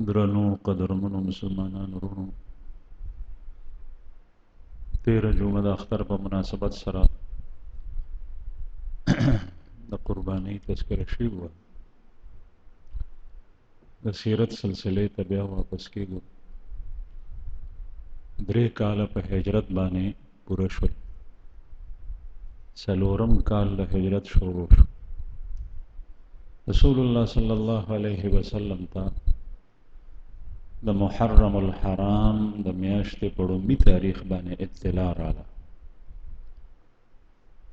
درنو قدرمنو مسلمانانو ورونو، 13 جمعه د اختر په مناسبت سره د قربانۍ تذکره شوې وه. د سیرت سلسلې ته بیا واپس کېږو. 3 کاله په هجرت باندې پوره شول. 4م کال د هجرت شروع شو. رسول الله صلی الله علیه وسلم ته د محرم الحرام د میاشتې په لومړي تاریخ باندې اطلاع راغله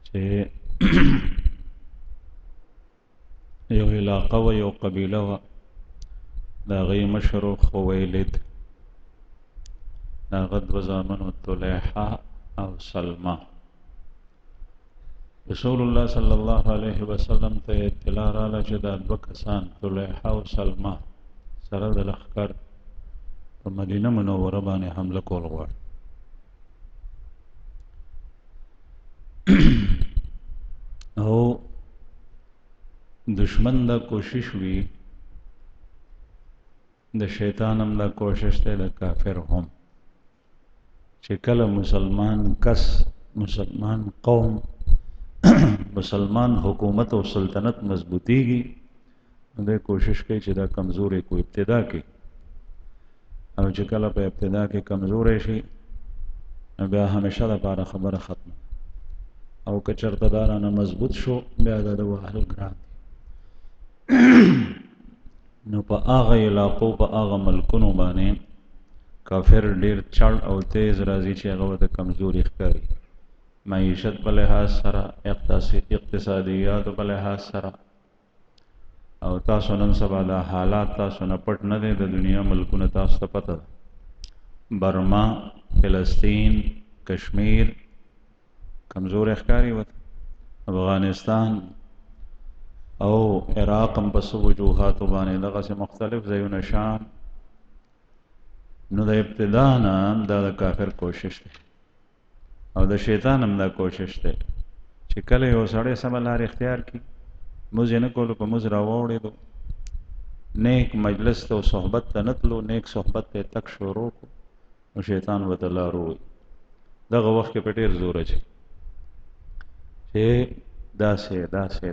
چې یو علاقه و یو قبیله و، د هغې مشر خویلد، د هغه 2 زامنو طلیحه او سلمه. رسول الله صلی الله علیه وسلم ته اطلاع راغله چې دا 2 کسان طلیحه او سلمه سره د لښکر په مدینه منوره باندې حمله کول غواړي. او دشمن دا کوشش وی، د شیطان هم دا کوشش دی، د کافر هم، چې کله مسلمان کس، مسلمان قوم، مسلمان حکومت او سلطنت مضبوطیږي، دوی کوشش کوي چې دا کمزوري کو ابتدا کوي، او چې کله په ابتدا کې کمزوري شي بیا همیشه لپاره خبره ختمه، او که چېرته دا رانه مضبوط شو بیا د وهل ګران. نو په هغه علاقو، په هغه ملکونو باندې کافر ډیر چړ او تیز راځي چې هغه ورته کمزوري ښکاري، معیشت په لحاظ سره، اقتصادیات په لحاظ سره. او تاسو نن سبا دا حالات تاسو نه پټ نه دی، د دنیا ملکونه تاسو ته پته ده، برما، فلسطین، کشمیر کمزوري ښکاري ورته، افغانستان او عراق هم په څو وجوهاتو باندې دغسې مختلف ځایونه، شام. نو د ابتدا نه دا د کافر کوشش دی او د شیطان هم دا کوشش دی چې کله یو سړی سمه لار اختیار کړي، موږ یې نه کولو، په موږ راواوړېدو، نیک مجلس ته او صحبت ته نه تلو، نیک صحبت ته یې تک شروع کړو، نو شیطان ورته لار ووایي. دغه وخت کې په ډېر زور اچوي چې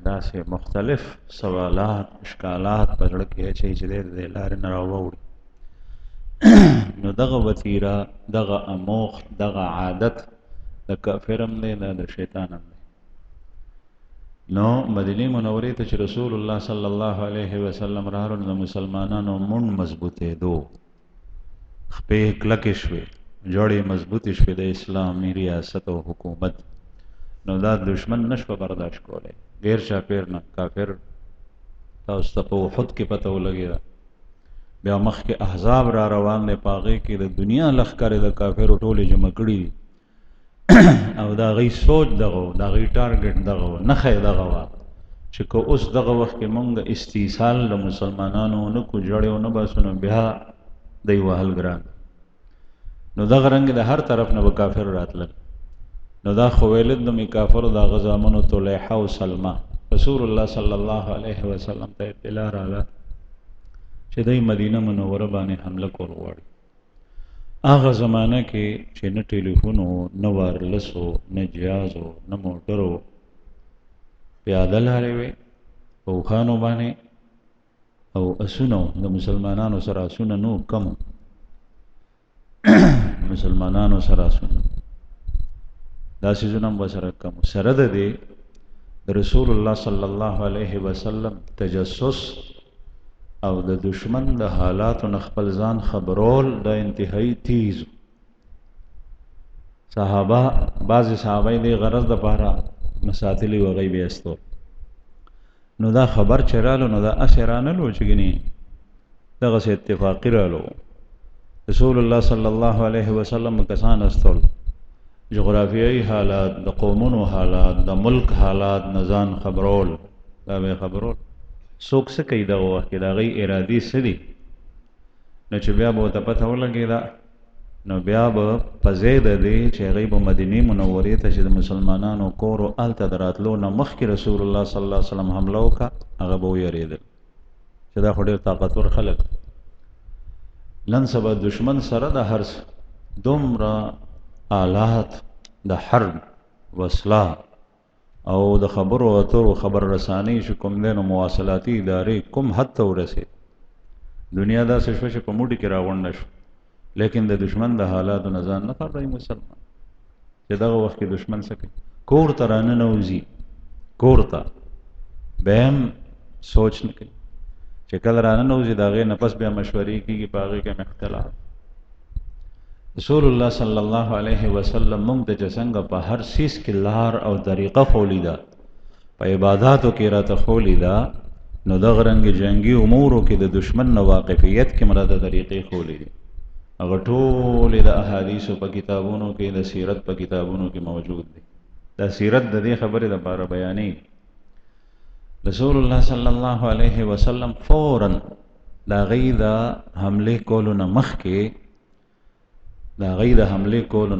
داسې مختلف سوالات، اشکالات په زړه کې اچوي چې دی د دې لارې نه راواوړي. نو دغه وتیره، دغه اموخت، دغه عادت د کافر هم دی، د شیطان هم دی. نو مدینه منورې ته چې رسول الله صلی الله علیه وسلم راغلو، نو د مسلمانانو مونډ مضبوطېدو، خپې کلکې شوې، جوړې مضبوطې شوې د اسلامي ریاست او حکومت. نو دا دشمن نشوه برداشت کولی، غیر چاپېر نه کافر. تاسو ته په احد کې پته ولګېده، بیا مخکې احزاب را روان دی، په هغې کې د دنیا لښکرې د کافرو ټولې جمع کړي دي، او د هغوی سوچ دغه و، د هغوی ټارګټ دغه و، نښه یې دغه وه چې که اوس دغه وخت کې مونږ استیصال د مسلمانانو ونه کړو، جړې ونه باسو، نو بیا دی وهل ګران. نو دغه رنګ د هر طرف نه به کافر راتلل. نو دا خویلد نومې کافرو، د هغه زامنو طلیحه او سلمه، رسول الله صلی الله علیه وسلم ته اطلاع راغله چې دی مدینه منوره باندې حمله کول غواړي. هغه زمانه کې چې نه ټلیفون و، نه وایرلس و، نه جهاز و، نه موټر و، پیاده لارې وې په اوښانو باندې، او اسونه و، د مسلمانانو سره اسونه نو کم مسلمانانو سره اسونه، دا څیزونه هم ورسره کم. سره د دې رسول الله صلی الله علیه وسلم تجسس او د دشمن د حالاتو نه خپل ځان خبرول دا انتهایی تیز. صحابه، بعضې صحابه د غرض دپاره مساتلي و، هغوی بیا استول. نو دا خبر چې رالو، نو دا اسې رانلو چې ګنې دغسې اتفاقي رالو. رسول الله صلی الله علیه وسلم کسان استول، جغرافیایي حالات، د قومونو حالات، د ملک حالات نه ځان خبرول، دا به خبرول. څوک څه کوي دغه وخت کې، د هغوی ارادې څه دي، نو چې بیا به ورته پته ولګېده، نو بیا به په ځای د دې چې هغوی به مدینې منورې ته چې د مسلمانانو کور و هلته د راتلو نه مخکې رسول الله صلی الله علیه وسلم حمله وکړه، هغه به ویرېدل چې دا خو ډېر طاقتور خلک. نن سبا دشمن سره د هر دومره آلات د حرب وسله او د خبرو اترو خبر رسانی چې کوم دی نو مواصلاتي ادارې کوم حد ته ورسېد دنیا داسې شوه چې په موټي کې راغونډه شو لیکن د دشمن د حالاتو نه ځان نه خبروي مسلمان چې دغه وخت کې دشمن څه کوي کور ته راننوځي کور ته بیا هم سوچ نه کوي چې کله راننوځي د هغې نه پس بیا مشورې کېږي په هغې کې هم اختلاف رسول الله صلی الله علیه وسلم مونږ ته چې څنګه په هر سیز کې لار او طریقه ښولي ده په عباداتو کې راته ښولي ده نو دغه رنګې جنګي امورو کې د دشمن نه واقفیت کې هم راته طریقې ښولي دي هغه ټولې د احادیثو په کتابونو کې د سیرت په کتابونو کې موجود دي دا سیرت د دې خبرې دپاره بیانې رسول الله صلی الله علیه وسلم فوراً د هغې د حملې کولو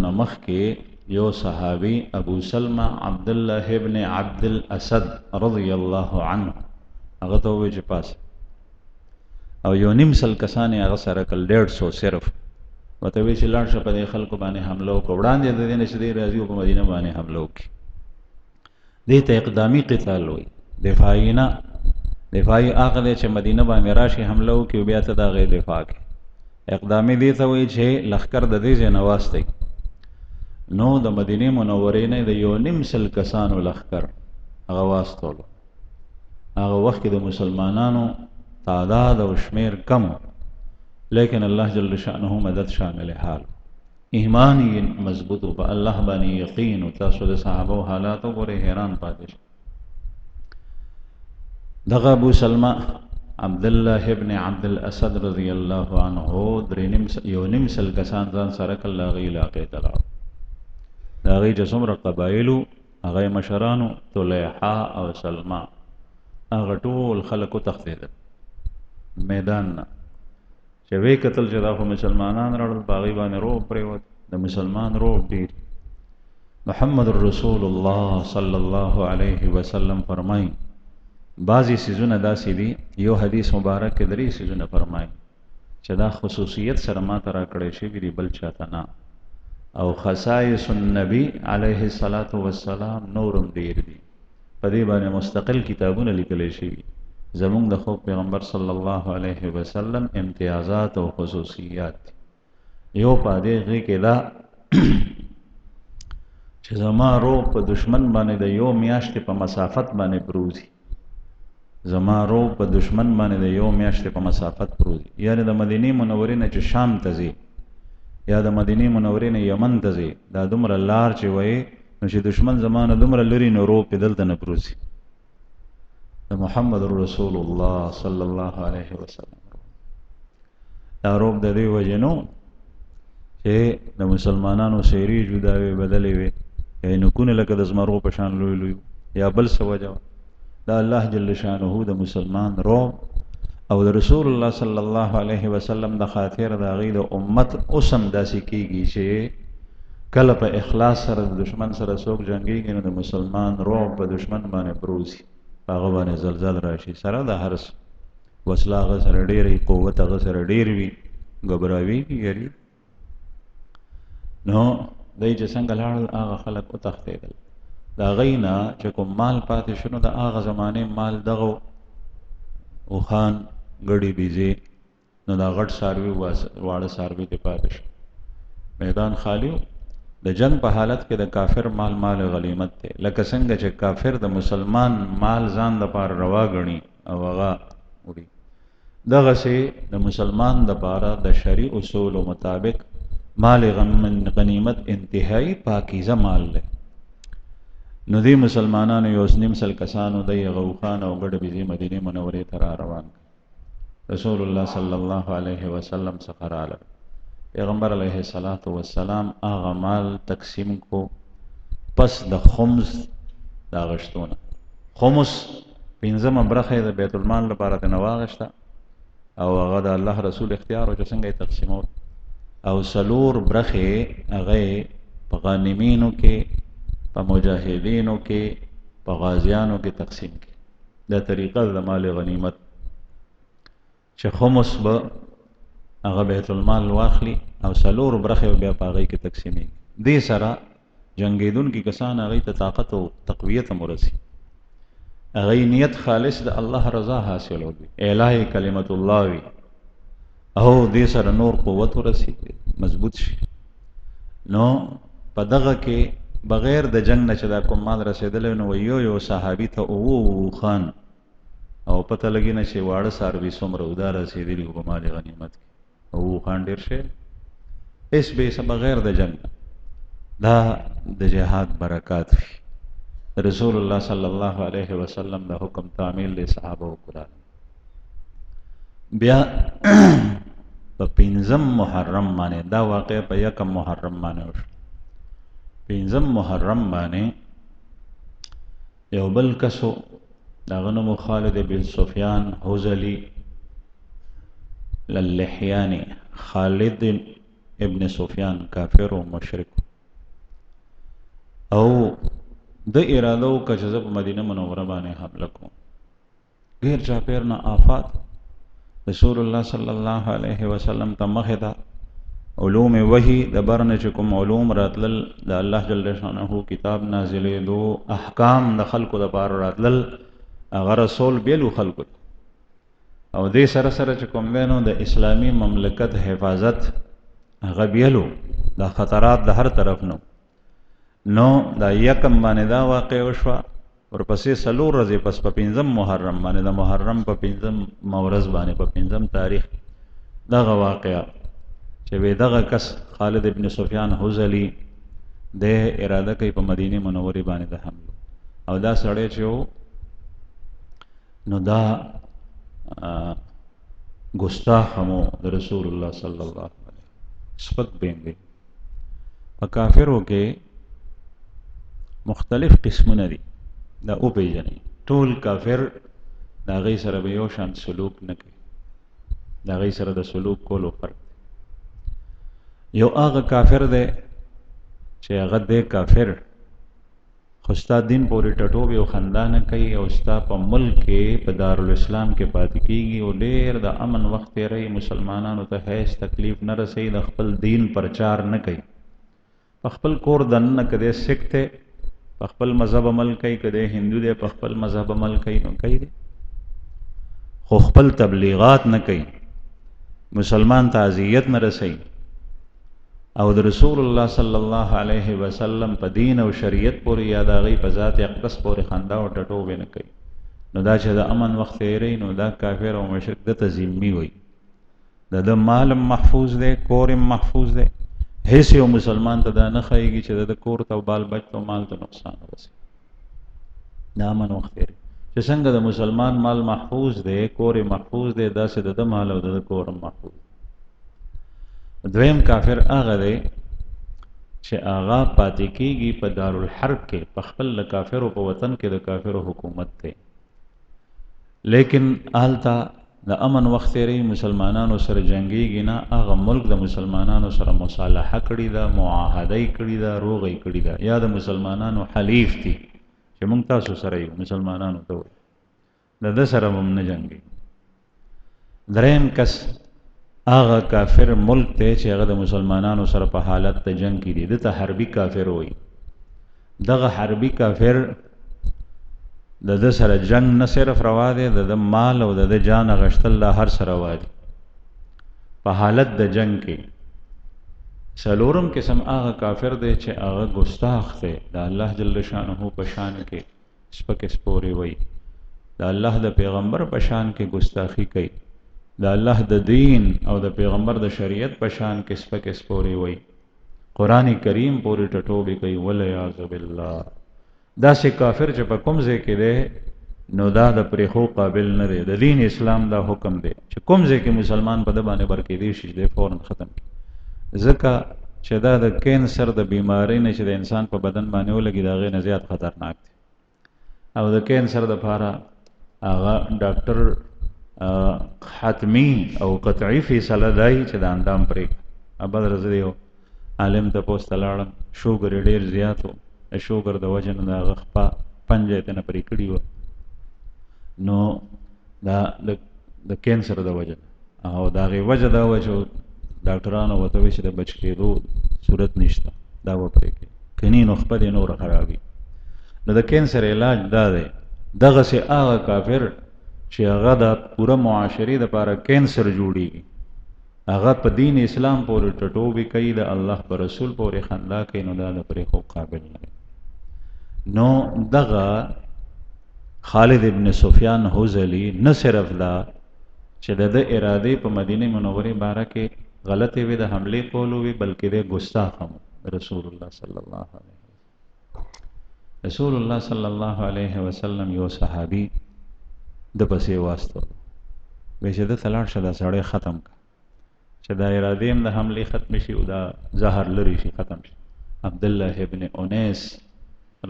نه مخکې یو صحابي ابو سلمہ عبدالله ابن عبد الاسد رضی الله عنه هغه ته ووایي چې پاس او یو نیم سل کسان یې هغه سره کل 150 صرف ورته وایي چې لاړ شه په دې خلکو باندې حمله وکړه وړاندې د دې نه چې دی راځي او په مدینه باندې حمله وکړي دې ته اقدامي قتال وایي دفاعي نه دفاعي هغه دی چې مدینه باندې راشي حمله وکړي او بیا ته د هغې دفاع کوي اقدامي دې ته وایي چې لښکر د دې ځای نه واستئ نو د مدینې منورې نه د یو نیم سل کسانو لښکر هغه واستولو هغه وخت کې د مسلمانانو تعداد او شمیر کم لیکن الله جل شأنه مدد شامل حال ایمان یې مضبوط په الله باندې یقین او تاسو د صحابه حالات وګورئ حیران پاتې شئ دغه ابو سلمہ عبدالله ابن عبد الاسد رضی الله عنه یو نیم سل کسان ځان سره کړل هغې علاقې ته لاړو د هغې چې څومره قبایلو هغه مشرانو طلیحه او سلمہ هغه ټول خلک وتښتېدل میدان نه چې ویې کتل چې دا خو مسلمانان راړل په هغې باندې روب پرېوت د مسلمان روب ډېر محمد رسول الله صلی الله علیه وسلم فرمایي بعضی سیزونه داسې دي یو حدیث مبارک کې 3 سیزونه فرمایي چې دا خصوصیت سره ما ته راکړی شوي دي بل چاته نه او خصایص النبی علیه الصلاة والسلام نورم ډېر دي په دې باندې مستقل کتابونه لیکلی شوي زمونږ د خوږ پیغمبر صلی الله علیه وسلم امتیازات او خصوصیات یو په هغې کې دا چې زما روح په دشمن باندې د یو میاشتې په مسافت باندې پروزي زما روح په دشمن باندې د یو میاشتې په مسافت پروزي یعنی د مدینې منورې نه چې شام ته ځي یا د مدینې منورې نه یمن ته ځي دا دومره لار چې وایي نو چې دشمن زما نه دومره لري نو روح پې دلته نه پروزي د محمد رسول الله صلی الله علیه وسلم دا روح د دې وجې نو چې د مسلمانانو سیرې جدا وې بدلې وې یا نکونه لکه د زمرو په شان لوی لوی یا بل څه وجه دا الله جل شانه د مسلمان روح او د رسول الله صلی الله علیه وسلم د خاطر د هغې د امت اوسم داسې کېږي چې کله په اخلاص سره د دشمن سره څوک جنګېږي نو د مسلمان روح په دشمن باندې پروزي هغه باندې زلزل راشي سره د هر څه وسله هغه سره ډېر وي قوت هغه سره ډېر وي ګبراوېږي یاري نو دی چې څنګه لاړل هغه خلک وتښتېدل د هغې نه چې کوم مال پاتې شو نو د هغه زمانې مال دغه اوښان ګډې بیزې نو دا غټ څاروي واړه څاروي دې پاتې شو میدان خالی د جنگ په حالت کې د کافر مال غلیمت دی لکه څنګه چې کافر د مسلمان مال ځان دپاره روا ګڼي او هغه وړي دغسې د مسلمان دپاره د شرعي اصولو مطابق مال غنیمت انتهایی پاکیزه مال دی نو دی مسلمانانو یو نیم سل کسانو دی هغه اوښان او ګډه بیزې مدینې منورې ته را روان رسول الله صلی الله علیه وسلم څخه راغلل پیغمبر علیه الصلاة والسلام هغه مال تقسیم کو پس د خمس د اغشتونه خمس پنځمه برخه د بیت المال لپاره ترې نه واخیسته او هغه د الله رسول اختیار و چې څنګه یې تقسیمول او 4 برخې هغه په غانمینو کې په مجاهدینو کې په غازیانو کې تقسیم کې دا طریقه د مال غنیمت چې خمس به هغه بیت المال واخلي او څلور برخې بیا په هغې کې تقسیمېږي. دې سره جنګېدونکي کسان هغې ته طاقت او تقویت هم ورسي، هغې نیت خالص د الله رضا حاصلول وي، اعلای کلمت الله وي، او دې سره نور قوت ورسي، مضبوط شي. نو په دغه کې بغیر د جنگ نه چې دا کوم مال رسېدلی نو یو صحابي ته اووه خان او پته لګي نه چې واړه څاروي څومره دا رسېدلي وو په مال غنیمت کې. اووه خان ډېر شی هېڅ بېسه بغیر د جنگ نه. دا د جهاد برکات وي. رسول الله صلی الله علیه وسلم د حکم تعمیل د صحابه وکړه. بیا په 5 محرم باندې دا واقع په 1 محرم باندې وشو. 5 محرم باندې یو بل کسو داغه نوم خالد بن سفیان حذلی للحیانی، خالد ابن سفیان کافر و مشرک، او د اراده وکړه چې زه په مدینه منوره باندې حمله کوم. غیر چاپېر نه آفات رسول الله صلی الله علیه وسلم ته مخې ته علوم وحی د بر نه چې کوم علوم راتلل د الله جل شانه کتاب نازلېدو، احکام د خلکو دپاره راتلل، هغه رسول بیلو خلکو او دې سره سره چې کوم دی نو د اسلامي مملکت حفاظت هغه بیلو، د خطرات د هر طرف نو دا 1 باندې دا واقع وشوه. ورپسې 4 ورځې پس په 5 محرم باندې د محرم په 5 ورځ باندې په 5 تاریخ دغه واقعه چې وی دغه کس خالد ابن سفیان حذلی د اراده کوي په مدینه منورې باندې د حمله، او دا سړی چې نو دا ګستاخ همو د رسول الله صلی الله علیه وسلم سپک بیندې. په کافرو کې مختلف قسمونه دي، دا او پیژنئ. ټول کافر د هغې سره به یو شان سلوک نه کوي، د هغې سره د سلوک کولو فرق دی. یو هغه کافر دی چې هغه دی کافر خو ستا دین پورې ټټوبې او خندا نه کوي او ستا په ملک کې په دارالاسلام کې پاتې کېږي او ډېر د امن وخت تېروي، مسلمانانو ته هیڅ تکلیف نه رسوي، د خپل دین پرچار نه کوي. په خپل کور دننه که دی سکھ دی په خپل مذهب عمل کوي، که دی هندو دی په خپل مذهب عمل کوي، نو کوي دی خو خپل تبلیغات نه کوي، مسلمان ته اذیت نه رسوي، او د رسول الله صلی الله علیه وسلم په دین او شریعت پورې یا د هغې په ذات اقدس پورې خندا او ټټوبې نه کوي. نو دا چې د امن وخت تېروي نو دا کافر او مشرک ده ته ذمي وي، د ده مال محفوظ دی، کور محفوظ دی، هیڅ یو مسلمان ته دا نه ښایېږي چې د کور ته او بال بچ ته مال ته نقصان ورسوي. دا امن وخت تېروي چې څنګه د مسلمان مال محفوظ دی، کور محفوظ دی، داسې د ده مال او د ده کور محفوظ. دویم کافر هغه دی چې هغه پاتې کېږي په دارالحرب کې، په خپل د کافرو په وطن کې د کافرو حکومت دی، لیکن هلته د امن وخت تېروي، مسلمانانو سره جنګېږي نه، هغه ملک د مسلمانانو سره مصالحه کړې ده، معاهده یې کړې ده، روغه یې کړې ده، یا د مسلمانانو حلیف دي چې موږ تاسو سره یو، مسلمانانو ته وایي، د ده سره هم نه جنګېږي. دریم کس هغه کافر ملک دی چې هغه د مسلمانانو سره په حالت د جنگ کې دي، دته حربي کافر وایي. دغه حربي کافر د ده سره جنگ نه صرف روا دی، د ده مال او د ده جان اخیستل دا هر څه روا دي په حالت د جنگ کې. څلورم قسم هغه کافر دی چې هغه ګستاخ دی، د الله جل شانه په شان کې سپکې سپورې وایي، د الله د پیغمبر په شان کې ګستاخي کوي، د الله د دین او د پیغمبر د شریعت په شان کې سپکې سپورې وایي، قرآن کریم پورې ټټوبې کوي. والعیاذ بالله داسې کافر چې په کوم ځای کې دی نو دا د پرېښو قابل نه دی. د دین اسلام دا حکم دی چې کوم ځای کې مسلمان په ده باندې برکېدی شي دی فوراً ختم کړي، ځکه چې دا د کینسر د بیمارۍ نه چې د انسان په بدن باندې ولګي د هغې نه زیات خطرناک دی، او د کینسر دپاره هغه ډاکټر حتمی او قطعي فیصله دی چې د اندام پرېږده. بل ورځ یو عالم تپوس ته لاړم، شوګر یې ډېر زیات و، د شوګر د وجه نه د هغه خپه پنجه یې تنه پرې کړي وه، نو دا د کینسر د وجه او د هغې وجه دا وه چې ډاکټرانو ورته وایي چې د بچ کېدو صورت نشته، دا به پرې کوي، کني نو خپل یې نوره خرابي. نو د کینسر علاج دا دی، دغسې هغه کافر چې هغه د پوره معاشرې دپاره کینسر جوړېږي، هغه په دین اسلام پورې ټټوبې کوي، د الله په رسول پورې خندا کوي، نو دا د پرېښو قابل نه دی. نو دغه خالد ابن سفیان حوزلی نه صرف دا چې د ارادې په مدینه منورې باره کې غلطې وي، د حملې کولو وي، بلکې د ګستاخ هم رسول الله صلی الله علیه وسلم. رسول الله صلی الله علیه وسلم یو صحابي د پسې واستو، وایي چې دته لاړ شه دا سړی ختم که، چې دا ارادې هم د حملې ختم شي او دا زهر لرې شي ختم شي. عبدالله ابن انیس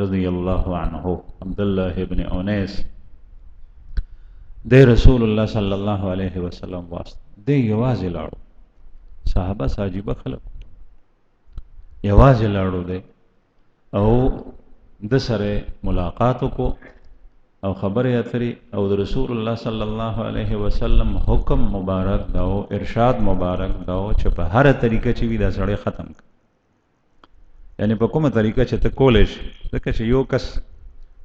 رضی الله عنه، عبدالله ابن انیس د رسول الله صلی الله علیه وسلم واسطه، دی یوازې لاړو، صحابه عجیبه خلک، یوازې لاړو دی او د سره ملاقات وکړو او خبرې اترې، او د رسول الله صلی الله علیه وسلم حکم مبارک دا او ارشاد مبارک دا چې په هر طریقه چې وي دا سړی ختم کړه، یعنی په کومه طریقه چې ته کولی شي، ځکه چې یو کس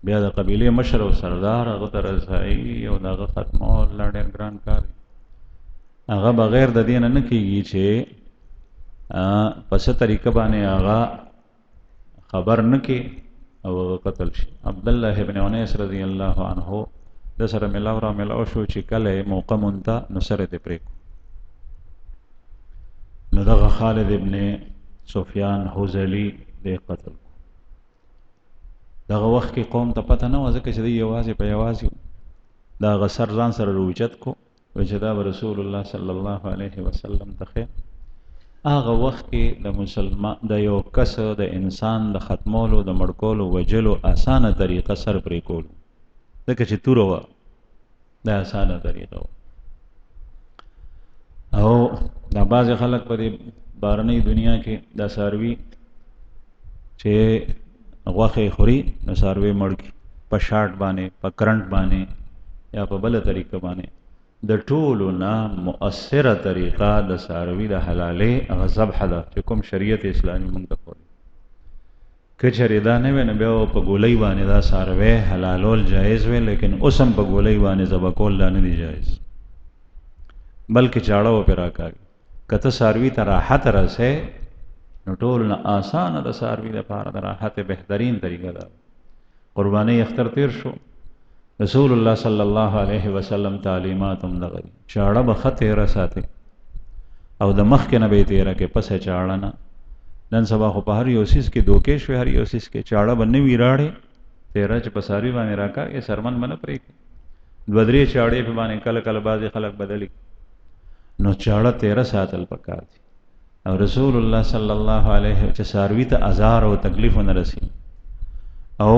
بیا د قبیلې مشر او سردار هغه ته رسایي او د هغه ختمول لا ډېر ګران کار دی، هغه بغیر د دې نه کېږي چې په څه طریقه باندې هغه خبر نه کړي او قتل شي. عبدالله ابن انیس رضی الله عنه د سره ملاو را ملاو شو چې کله موقع مونته نو سره دې پرېږدو. نو دغه خالد ابن سفیان حوزلی دې قتل. دغه وخت کې قوم ته پته نه وه، ځکه چې دی یوازې په یوازې دا هغه سر ځان سره روچت کو، وایي چې دا به رسول الله صلی الله علیه وسلم ته ښیم. هغه وخت کې د مسلمان د یو کس د انسان د ختمولو د مړکولو وجلو اسانه طریقه سر پرې کولو، ځکه چې توره وه دا اسانه طریقه وه. او دا بعضې خلک په دې بهرنۍ دنیا کې دا څاروي چې غوښې خوري نو څاروی مړ کړي په شاټ باندې، په کرنټ باندې یا په بله طریقه باندې. د ټولو نه مؤثره طریقه د څاروي د حلالۍ هغه ذبح ده چې کوم شریعت اسلامي موږ ته ښووي. که چېرې دا نه وی نو بیا په ګولۍ باندې دا څاروی حلالول جایز وی، لیکن اوس هم په ګولۍ باندې ذبح کول دا نه دي جایز، بلکې چاړه و پرې راکاږي. که ته څاروي ته راحت رسې نو ټول نه آسانه د څاروي دپاره د راحت بهترین طریقه ده. قربانۍ اختر تیر شو، رسول الله صلی الله علیه وسلم تعلیمات هم دغه دي، چاړه به ښه تیره ساتئ او د مخکې نه به یې تیره کړئ، پسې چاړه نه. نن سبا خو په هر یو څیز کې دوکې شوې، هر یو څیز کې چاړه به نه وي راړې تیره چې په څاروي باندې راکاږي، سرمن به نه پرېږدي، دوه درې چاړې په باندې کله کله بعضې خلک بدلي، نو چاړه تیره ساتل پکار دي. او رسول الله صلی الله علیه چې څاروي ته ازار او تکلیف ونه رسي، او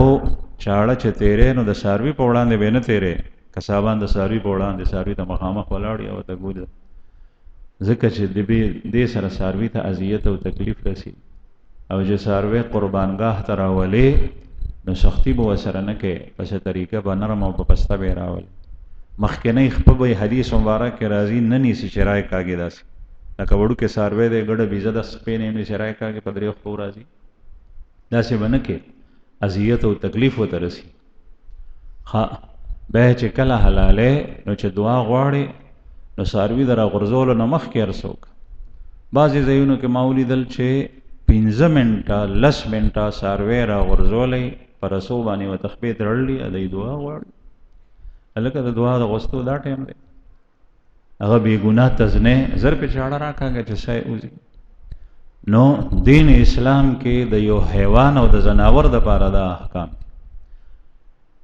چاړه چې تیرې نو د څاروي په وړاندې به نه تیرې، کسابان د څاروي په وړاندې څاروي ته مخامخ ولاړ او ته ګوده، ځکه چې دې سره څاروي ته اذیت او تکلیف رسي. او چې څاروي قربانګاه ته راولې نو سختي به ورسره نه کوې، په څه طریقه به نرم او په پسته به یې راولې. مخکینی خپه به حدیث مبارک کې راځي نه نیسي چې رای کاږي، داسې لکه وړوکی څاروی دی ګډه بیزه د سپی نه یې نیسي رای کاږي، په درې خپو راځي، داسې به نه کوې، اذیت او تکلیف ورته رسي. بیا چې کله حلالې نو چې دعا غواړې نو څاروي د راغورځولو نه مخکې هر څه وکړه. بعضې ځایونو کې ما ولیدل چې 15 منټه 10 منټه څاروی راغورځولی په رسو باندې ورته خپې تړلي، دی دعا غواړي. هلکه د دعا د غوښتو دا ټایم دی، هغه بې ګناه تزنې زر پې چاړه راکاږه چې سای اوځي. نو دین اسلام کې د یو حیوان او د ځناور دپاره دا احکام،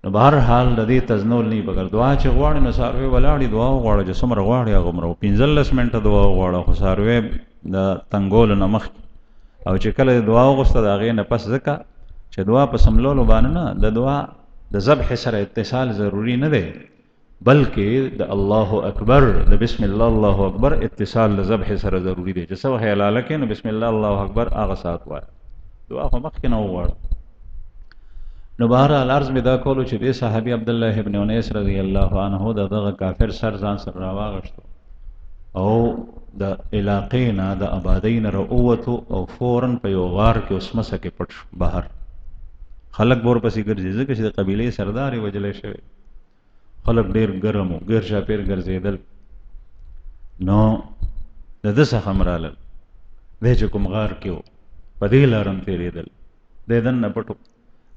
نو بهر حال د دې تزنول نه بغیر دعا چې غواړي نو څاروی ولاړې دعا وغواړه چې څومره غواړي هغومره، 15 منټه دعا وغواړه، خو څاروی د تنګولو نه مخکې. او چې کله دعا وغوښته د هغې نه پس، ځکه چې دعا په سملولو باندې نه، د دعا د ذبح سره اتصال ضروري نه دی، بلکې د الله اکبر د بسم الله الله اکبر اتصال د ذبح سره ضروري دی. چې څه وخت حلاله کې نو بسم الله الله اکبر هغه ساعت وایه، دعا خو مخکې نه وغواړه. نو بهرحال عرض مې دا کولو چې دې صحابي عبدالله ابن انیس رضی الله عنه د دغه کافر سر ځان سره راواغشتو او د علاقې نه د آبادۍ نه راووتو او فوراً په یو غار کې اوسمسه کې پټ شو بهر. خلک به ورپسې ګرځي ځکه چې د قبیلې سردار یې وجلی شوی. خلک ډېر ګرم و، ګیر چاپېر ګرځېدل. نو د ده څخه هم رالل، دی چې کوم غار کې و په دې لاره هم تېرېدل، دی دننه پټ و.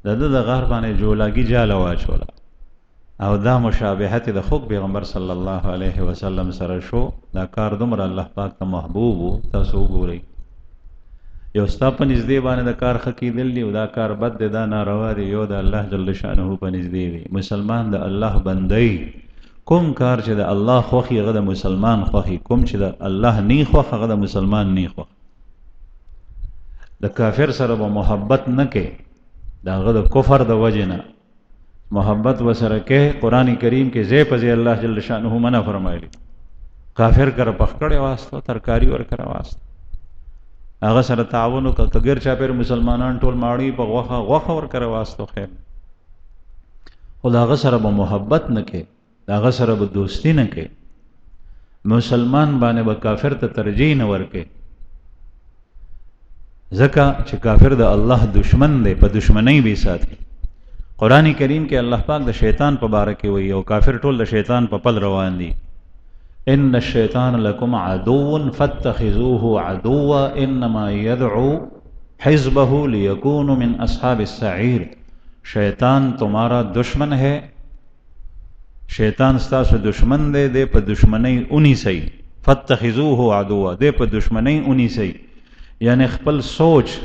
د ده د غار باندې جولاګي جاله واچوله او دا مشابهت د خوږ پیغمبر صلی الله علیه وسلم سره شو. دا کار دومره الله پاک ته محبوب و. تاسو وګورئ، یو ستا په نږدې باندې د کار ښه کېدل دي او دا کار بد دی، دا ناروا دی، یو د الله جل شانه په نږدې دی. مسلمان د الله بندی، کوم کار چې د الله خوښي هغه د مسلمان خوښي، کوم چې د الله نه خوښ هغه د مسلمان نه خوښ. د کافر سره به محبت نه کې، د هغه د کفر د وجې نه محبت وسره کې. قرآن کریم کې ځای په ځای الله جل شانه منع فرمایلی، کافر کره پخکړې واسطه ترکاری ور کړه واسطه، هغه سره تعاون وکړه. کګر چا پیر مسلمانان ټول ماړی په غوخه ور کړه واسطه خیر، خو هغه سره به محبت نه کې، هغه سره به دوستی نه کې. مسلمان باندې به کافر ته ترجیح نه ورکې، ځکه چې کافر د الله دشمن دی، په دشمنی به ساتي. قرآن کریم کې الله پاک د شیطان په باره کې وایي او کافر ټول د شیطان په پل روان دي. ان الشیطان لکم عدو فاتخذوه عدوا انما يدعو حزبه ليكونوا من اصحاب السعیر. شیطان تمہارا دشمن ہے، شیطان ستاسو دشمن دے، دے په دشمنی اونی سی. فاتخذوه عدوا، دے په دشمنی اونی سی، یعنی خپل سوچ،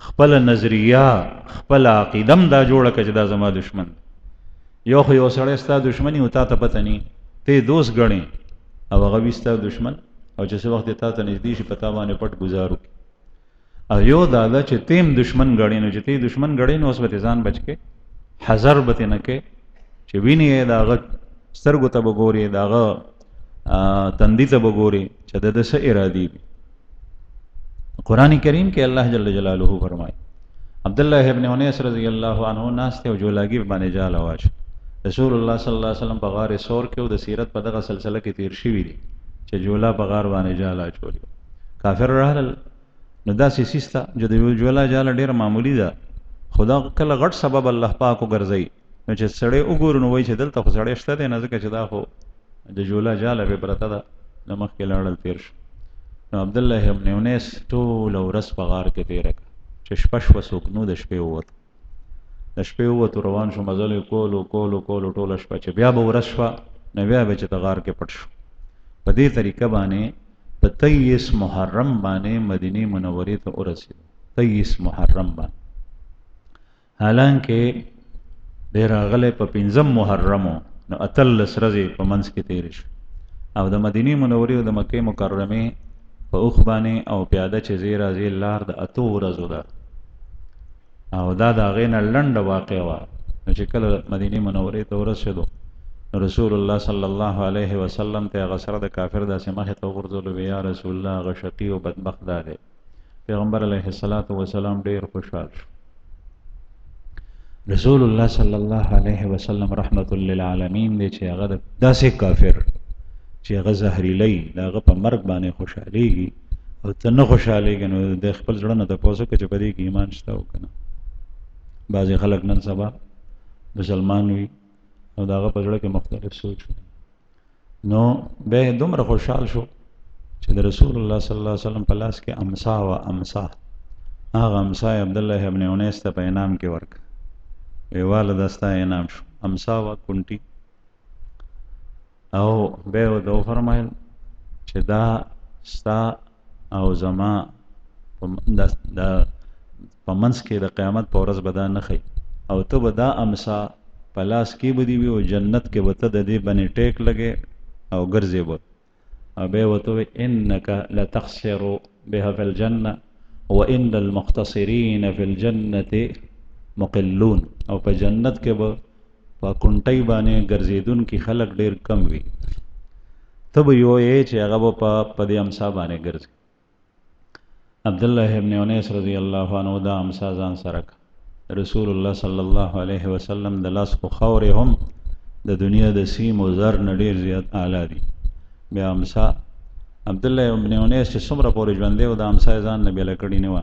خپل نظریه، خپل عقیدم دا جوړه کړه چې دا زما دشمن. یو خو یو سړی ستا دشمني او تا ته پته نه، ته دوست ګڼې او هغه وي ستا دشمن، او چې څه وخت تا ته نږدې شي په تا باندې پټ ګزارو. او یو دا ده چې تیم دشمن ګڼې، نو چې ته دشمن ګڼې نو اوس به ځان بچ کې، حذر به نه کې چې ویني د هغه سترګو ته به ګورې، د هغه تندي ته به ګورې چې د ده څه ارادې دي. قرآن کریم کې الله جل جلاله فرمایي، عبدالله ابن انیس رضی الله عنه ناست او جولاګي باندې جال واچ. رسول الله صلی الله علیه وسلم په غار سور کې او د سیرت په دغه سلسله کې تیر شوی دي چې جولا په غار باندې جال اچولي. کافر راغلل، نو داسې سیسته چې د جولا جال ډېر معمولی ده، خدا کله غټ سبب الله پاک وګرځي. نو چې سړی وګورو نو وایي چې دلته خو سړی شته دی، نه ځکه چې دا خو د جولا جاله پې پرته ده، د مخکې لاړل تیر شو. نو عبدالله ابن انیس ټوله ورځ په غار کې تېره کړه چې شپه شوه څوک نو د شپې ووتو. د شپې ووتو روان شو، مزل یې کولو ټوله شپه، چې بیا به ورځ شوه نو بیا به چې د غار کې پټ شو. په دې طریقه باندې په 23 محرم باندې مدینې منورې ته ورسېدو. 23 محرم باندې، حالانکه دی راغلی په 5 محرمو، نو 18 ورځې په منځ کې تېرې شو. او د مدینې منورې او د مکې مکرمې په اوښ باندې او پیاده چې ځې راځې لار د 8 ورځو ده، او دا د هغې نه لنډه واقعه وه. نو چې کله مدینې منورې ته ورسېدو، نو رسول الله صلی الله علیه وسلم ته هغه سره د کافر داسې مخې ته وغورځولو، وی یا رسول الله هغه شقي او بدبخت دا دی. پیغمبر علیه الصلاة والسلام ډېر خوشحال شو. رسول الله صلی الله علیه وسلم رحمت للعالمین دی چې هغه داسې کافر چې هغه زهریلی د هغه په مرګ باندې خوشحالیږي او ته نه خوشحالیږي، نو د خپل زړه نه تپوس وکړه چې په دې کې ایمان شته او که نه. بعضې خلک نن سبا مسلمان وي او د هغه په زړه کې مختلف سوچ وي. نو بیا یې دومره خوشحال شو چې د رسول الله صلی الله علیه وسلم په لاس کې امسا وه. امسا، هغه امسا یې عبدالله ابن انیس ته په انعام کې ورکړه، وی واله دا ستا انعام شو. امسا وه، کونټي. او بیا ورته وفرمایل چې دا ستا او زما په منځ کې د قیامت په ورځ به دا نښئ، او ته به دا امسا په لاس کې به دي وي او جنت کې به ته د دې باندې ټیک لګې او ګرځې به. او بیا ورته ووایي انک لتخسر بها فی الجنه وان المختصرین فی الجنة مقلون. او په جنت کې به په کونټۍ باندې ګرځېدونکي خلک ډېر کم وي، ته به یو یې چې هغه به په دې امسا باندې ګرځي. عبدالله ابن انیس رضی الله عنه دا امسا ځان سره کړه. رسول الله صلی الله علیه وسلم د لاس خو خاورې هم د دنیا د سیم و زر نه ډېر زیات اعلی دي. بیا امسا عبدالله ابن انیس چې څومره پورې ژوندی و د امسا ځان نه بېله کړې نه وه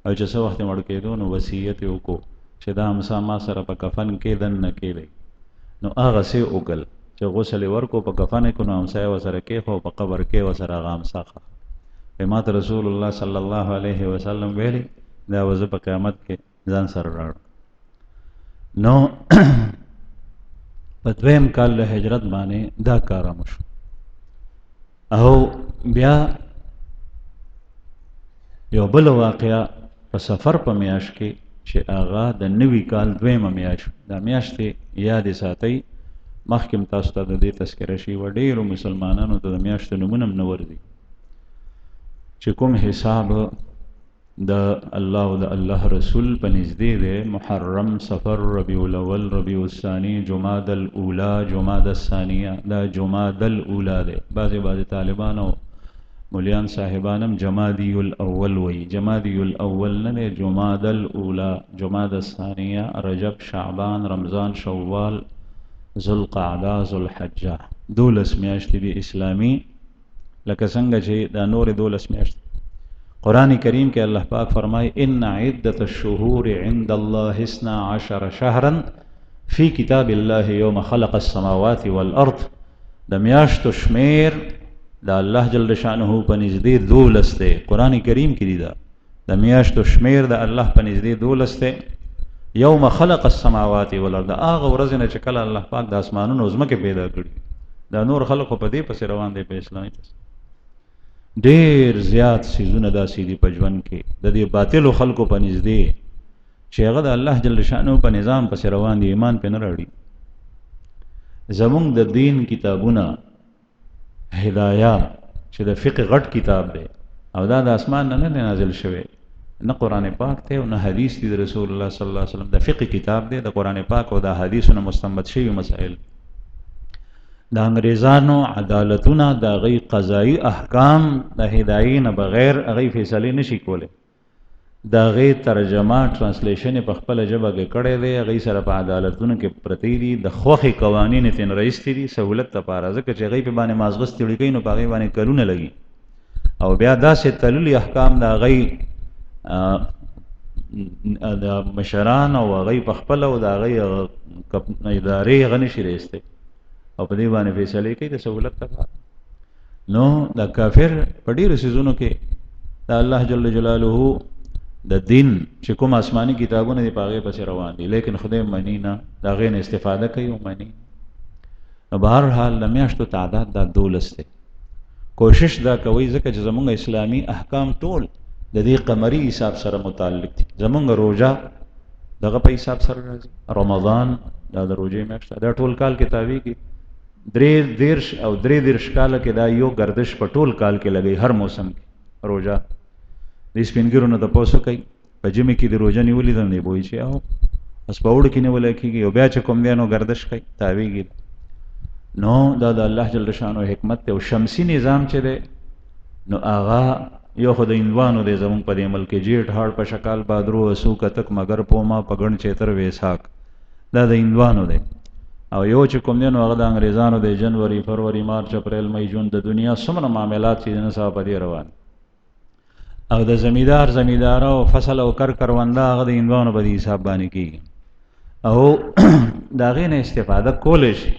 او چې څه وخت یې مړ کېدو نو وصیت یې وکړو چې دا امسا ما سره په کفن کې دننه کېدی نو هغسې وکړل چې غسل یې ورکړو په کفن یې کړو نو امسا یې ورسره کېښو په قبر کې ورسره هغه امسا ښخ ما ته رسول الله صلی الله علیه وسلم ویلي دا به زه په قیامت کې ځان سره راوړم. نو په دویم کال د هجرت باندې دا کار وشو او بیا یو بل واقعه په سفر په میاشت کې چې هغه د نوي کال دویمه میاشت دا میاشتې یادې ساتئ مخکې م تاسو ته د دې تذکره شي و ډېرو مسلمانانو ته د میاشتو نومونه هم نه ورځي چې کوم حساب د الله او د الله رسول په نږدې دی محرم صفر ربیع الاول ربیع الثانی جمادى الاولی جمادى الثانیه دا جمادى الاولی دی بعضې طالبان او مولیان صاحبان هم جمادی الاول وی جمادی الاول نه دی جمادى الاولی جمادى الثانیه رجب شعبان رمضان شوال ذوالقعده ذوالحجه 12 میاشتې دي اسلامي لکه څنګه چې دا نور 12 میاشتې قرآن کریم کې الله پاک فرمای ان عدة الشهور عند الله 12 شهرا فی کتاب الله یوم خلق السماوات والارض د میاشتو شمیر د الله جل شانه په نږدې 12 دی قرآن کریم کې دی دا د میاشتو شمیر د الله په نږدې 12 دی یوم خلق السماوات والارض هغه ورځ نه چې کله الله پاک د اسمانونو او ځمکې پیدا کړي دا نور خلقو په دې پسې روان دی په اسلامي پسې ډېر زیات څیزونه داسې دي په ژوند کې د دې باطلو خلکو په نږدې چې هغه د الله جل شانه په نظام پسې روان دي ایمان پې نه راوړي زمونږ د دین کتابونه هدایه چې د فقه غټ کتاب دی او دا د اسمان نه نه نازل شوی نه قرآن پاک دی او نه حدیث دی د رسول الله صلی الله علیه وسلم د فقه کتاب دی د قرآن پاک او د حدیثونو مستنبط شوي مسائل د انګریزانو عدالتونه د هغوی قضایي احکام د هدایې نه بغیر هغوی فیصلې نشي کولی د هغې ترجمه ټرانسلیشن یې په خپله ژبه کې کړی دی هغوی سره په عدالتونو کې پرتې دي د خوښې قوانین یې ترې رایستې دي سهولت دپاره ځکه چې هغوی پې باندې مازغه ستړي کوي نو په هغې باندې کلونه لګي او بیا داسې تللي احکام د هغوی د مشران او هغوی په خپله او د هغوی ادارې هغه نشي رایستی او په دې باندې فیصلې کوي د سهولت لپاره نو د کافر په ډېرو څیزونو کې د الله جل جلاله د دین چې کوم آسماني کتابونه دي په هغې پسې روان دي لیکن خدای مني نه د هغې نه استفاده کوي او مني نو به هر حال د میاشتو تعداد دا 12 دی کوشش دا کوئ ځکه چې زمونږ اسلامي احکام ټول د دې قمري حساب سره متعلق دي زمونږ روژه دغه په حساب سره راځي رمضان دا د روژې میاشت دا ټول کال کې تاویږي 3 او 3 کاله کې دا یو گردش په ټول کال کې لګي هر موسم کې روژه د سپینګرو نه تپوسو کوي په ژمي کې د روژه نیولې ده نه بوي چې او بس په اوړي کې نیولی کېږي او بیا چې کوم دی نو گردش کوي تاویږي نو دا د الله جل شانو حکمت دی او شمسي نظام چې دی نو هغه یو خو د هندوانو دی زمونږ په دې ملک کې جیټ هاړ په شکال بادرو اسو کتک مگر پوما پګڼ چیتر ویساک دا د هندوانو دی او یو چې کوم دی نو هغه د انګریزانو دی جنوري فروری مارچ اپریل مئی جون د دنیا څومره معاملات چې نه صاحب دی روان او د زمیدار او فصل او کرونده هغه د هندوانو په حساب باندې کیږي او دا غي نه استفاده کولای شي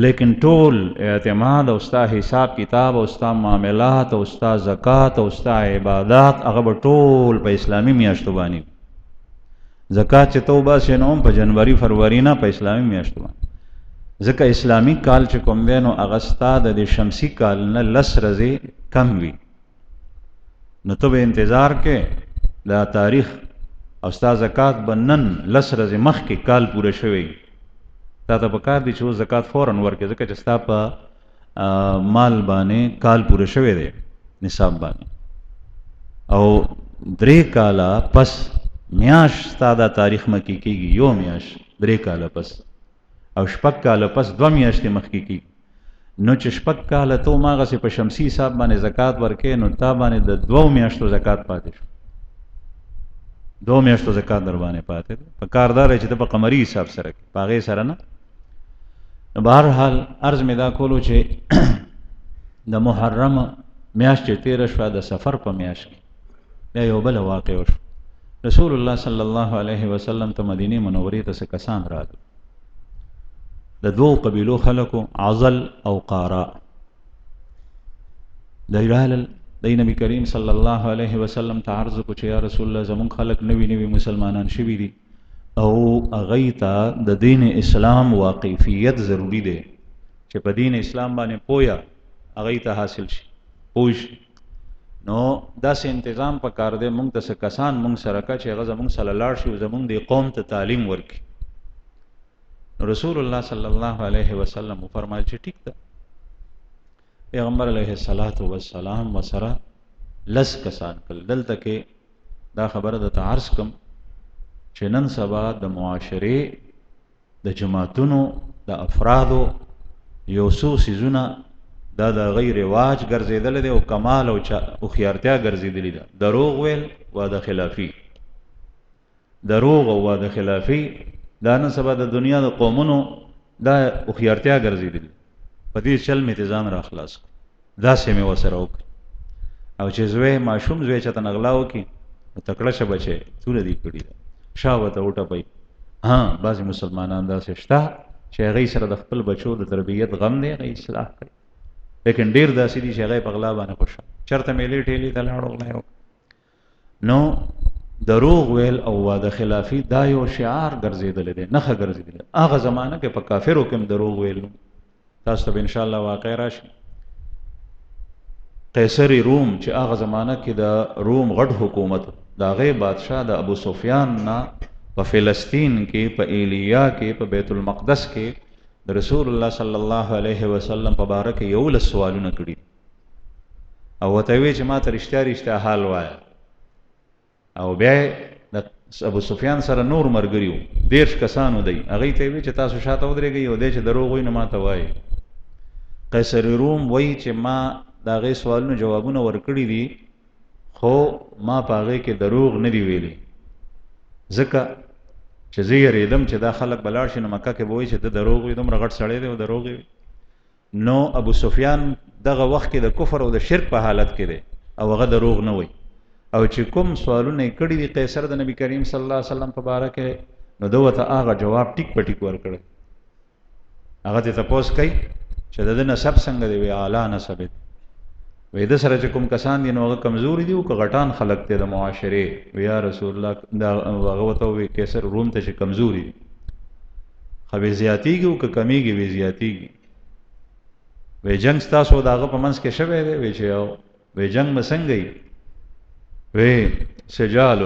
لیکن ټول اعتماد او ستا حساب کتاب او ستا معاملات او ستا زکات او ستا عبادت هغه ټول په اسلامي میاشتو باندې زکات چې توبه شنوم په جنوري فروری نه په اسلامي میاشتو باندې ځکه اسلامي کال چې کوم دی نو هغه ستا د شمسي کال نه 10 ورځې کم وي نو ته به انتظار کې دا تاریخ او ستا زکات به نن 10 ورځې مخکې کال پوره شوی تا ته پکار دي چې زکات فوراً ورکړې ځکه چې ستا په مال باندې کال پوره شوی دی نصاب باندې او 3 کاله پس میاش ستا دا تاریخ مخکې کېږي یو میاش 3 کاله پس او 6 کاله پس 2 میاشتې مخکې کېږي نو چې 6 کاله ته هماغسې په شمسي حساب باندې زکات ورکې نو تا باندې د 2 میاشتو زکات پاتې شو 2 میاشتو زکات در باندې پاتې په کار دا دی چې ته په قمري حساب سره کې په هغې سره نه نو به هر حال عرض مې دا کولو چې د محرم میاشت چې تېره شوه د سفر په میاشت کې بیا یو بله واقع وشو. رسول الله صلی الله علیه وسلم ته مدینې منورې ته څه کسان راغلل، د دوو قبیلو خلکو، عضل او قارا. دی راغلل، دی نبی کریم صلی الله علیه وسلم ته عرض کو چې یا رسول الله زمونږ خلک نوي نوي مسلمانان شوي دي او هغوی ته د دین اسلام واقفیت ضروری دی چې په دین اسلام باندې پویا هغوی ته حاصل شي، پوه شي. نو داسې انتظام په کار دی مونږ ته څه کسان مونږ سره که چې هغه زمونږ سره لاړ شي او زمونږ د قوم ته تعلیم ورکړي. نو رسول الله صلی الله علیه وسلم وفرمایل چې ټیک ده. پیغمبر علیه السلام وسره لس کسان کړل. دلته کې دا خبره درته عرض کم چې نن سبا د معاشرې د جماعتونو د افرادو یو څو څیزونه دا د غیر رواج ګرځېدلی دی او کمال او هوښیارتیا ګرځېدلی ده. دروغ ویل، واده خلافي. دروغ او واده خلافي دا نن سبا د دنیا د قومونو دا هوښیارتیا ګرځېدلی. په دې چل مې ځان را خلاص کړ، داسې مې ورسره وکړ. او چې زوی ماشوم زوی چېته نغلا وکړي نو تکړه شه بچی څونه دې کړي ده، شا ورته وټپئ. بعضې مسلمانان داسې شته چې هغوی سره د خپل بچو د تربیت غم دی، هغوی اصلاح کوي. لیکن ډېر داسې دي چې هغوی په غلا باندې خوشحال، چېرته میلې ټېلې ته لاړ غلا یې وکړه. نو دروغ ویل او واده خلافي دا یو شعار ګرځېدلی دی، نښه ګرځېدلی. هغه زمانه کې په کافرو کې هم دروغ ویل. تاسو ته به انشاءالله واقع راشي. قیصر روم چې هغه زمانه کې د روم غټ حکومت، د هغې بادشاه د ابو سفیان نه په فلسطین کې، په ایلیا کې، په بیت المقدس کې د رسول الله صلی الله علیه وسلم په باره کې 11 سوالونه کړي او ورته وی چې ما ته رښتیا رښتیا حال وایه. او بیا د ابو سفیان سره نور ملګري وو، 10 کسانو دی، هغوی ته یې وی چې تاسو شاته ودرېږئ او دی چې دروغ وایي نو ما ته وایي. قیصر روم وایي چې ما د هغې سوالونو جوابونه ورکړي دي خو ما په هغې کې دروغ نه دي ویلي، ځکه چې زه یېرېدم چې دا خلک به لاړ شي نو مکه کې به وایي چې ده دروغ وي، دومره غټ سړی دی او دروغ وي. نو ابو سفیان دغه وخت کې د کفر او د شرک په حالت کې دی او هغه دروغ نه وایي. او چې کوم سوالونه یې کړي دي قیصر د نبی کریم صلی الله علیه وسلم په باره کې، نو ده ورته هغه جواب ټیک په ټیک ورکړی. هغه ته تپوس کوي چې د ده نسب څنګه دی، وی اعلی نسب دی. وی ده سره چې کوم کسان دي نو هغه کمزوري دي او که غټان خلک دی د معاشرې. وی یا رسول الله، هغه ورته وی قیصر روم ته چې کمزوري دي، خو وی زیاتېږي او که کمیږي وی زیاتېږي. وی جنګ ستاسو د هغه په منځ کې شوی دی؟ وی چې وی جنګ به څنګه وي؟ وی سجال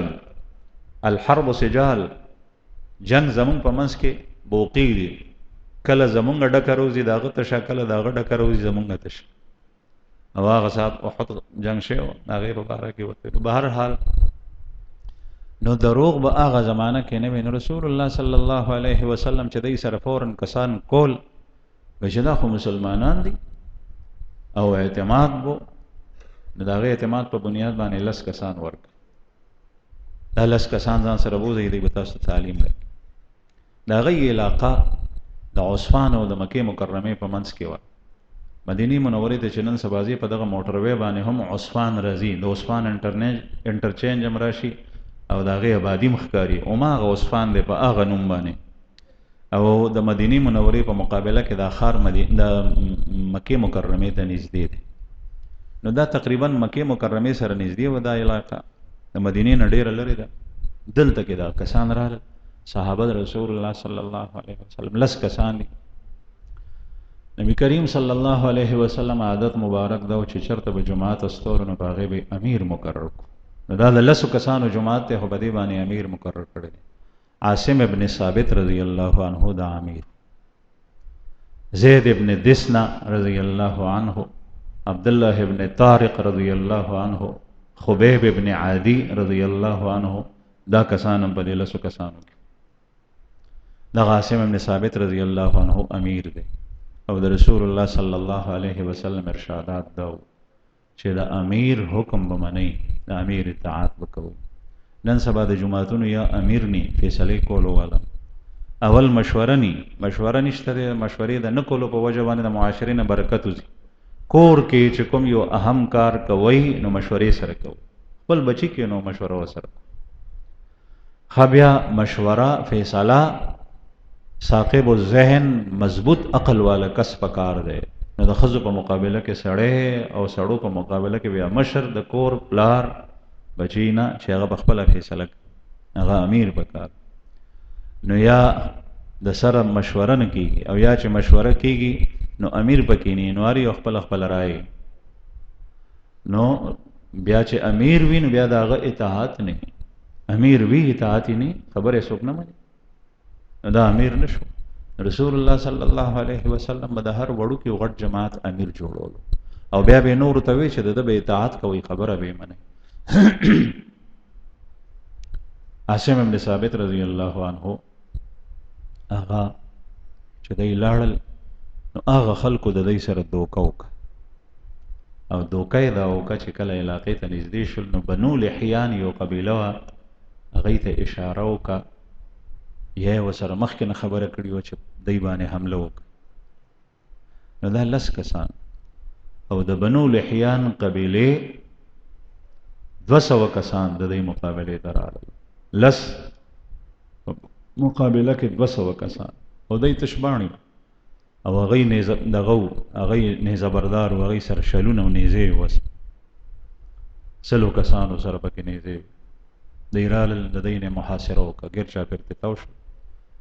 الحرب سجال، جنگ زمونږ په منځ کې بوقي دي، کله زمونږ ډکه روزي د هغه تشه، کله د هغه ډکه روزي زمونږ تشه. او هغه ساعت احد جنگ شوی و، د هغې په باره کې ورته. بهرحال نو دروغ به هغه زمانه کې نه وي. نو رسول الله صلی الله علیه وسلم چې دی سره فوراً کسان کول وایي چې دا خو مسلمانان دي او اعتماد بو، نو د هغې اعتماد په بنیاد باندې 10 کسان ورکړه. دا 10 کسان ځان سره بوځئ، دی به تاسو ته تعلیم درکړي. د هغې علاقه د عثمان او د مکې مکرمې په منځ کې وه. مدینې منورې ته چې نن سبا ځې په دغه موټروی باندې هم عثمان راځي، د عثمان انټرچینج هم راشي او د هغې آبادي هم ښکاري، هماغه عثمان دی په هغه نوم باندې. او د مدینې منورې په مقابله کې دا ښار د مکې مکرمې ته نږدې دی. نو دا تقریبا مکې مکرمې سره نږدې وه دا علاقه، د مدینې نه ډېره لرې ده. دلته کې دا کسان راغلل، صحابه د رسول الله صلی الله علیه وسلم 10 کسان دي. نبی کریم صلی الله علیه وسلم عادت مبارک دا چې چرته به جماعت استور نو په هغې به امیر مقرر کړو. نو دا د 10 کسانو جماعت دی خو په دې باندې امیر مقرر کړی دی. عاصم ابن ثابت رضی الله عنه دا امیر، زید ابن دسنا رضی الله عنه، عبدالله ابن طارق رضی الله عنه، خبیب ابن عادی رضی الله عنه، دا کسان هم په دې 10 کسانو کې. دا عاصم ابن ثابت رضی الله عنه امیر دی. او د رسول الله صلی الله علیه وسلم ارشادات دا چې د امیر حکم به منئ، د امیر اطاعت به کوئ. نن سبا د جماعتونو یا امیر نی فیصلې کولو والا، اول مشوره نی، مشوره نشته دی، مشورې د نه کولو په وجه باندې د معاشرې نه برکت وځي. کور کې چې کوم یو اهم کار کوي نو مشورې سره کوي، خپل بچی کې نو مشوره وسره. خبیا مشوره فیصله ثاقب الذهن مضبوط عقل والا کس پکار دی. نو د خزو په مقابله کې سړی او سړو په مقابله کې بیا مشر د کور پلار بچی نه چې هغه په خپله فیصله هغه امیر پکار. نو یا د سره مشوره نه کیږي او یا چې مشوره کیږي نو امیر پکې نه نو اړ یو خپل خپل رائے. نو بیا چې امیر وي نو بیا د هغه اطاعت نه، امیر وی اطاعت نه، خبره څوک نه مانی دا امیر نشو. رسول الله صلی الله علیه وسلم د هر وړو کې غټ جماعت امیر جوړولو او بیا به نور ته وی چې د به اطاعت کوي خبره به منه. عاصم بن ثابت رضی الله عنه هغه چې دی لاړل نو هغه خلکو د دې سره دوکه وکړه او دوکه یې دا وکړه چې کله علاقې ته نږدې شول نو بنو لحیان یو قبیله وه هغې ته اشاره وکړه یا یې ورسره مخکې نه خبره کړې وه چې دی باندې حمله وکړه. نو دا 10 کسان او د بنو لحیان قبیلې 200 کسان د دې مقابلې ته راغلل. 10 مقابله کې 200 کسان او دی تشباڼي او هغې نیزه دغه و هغې نیزه بردار و هغې سره شلونه او نیزې وس 100 کسانو سره پکې نیزې دی رالل د دی نه محاصره وکړه ګیر چاپېر ترې تاو شول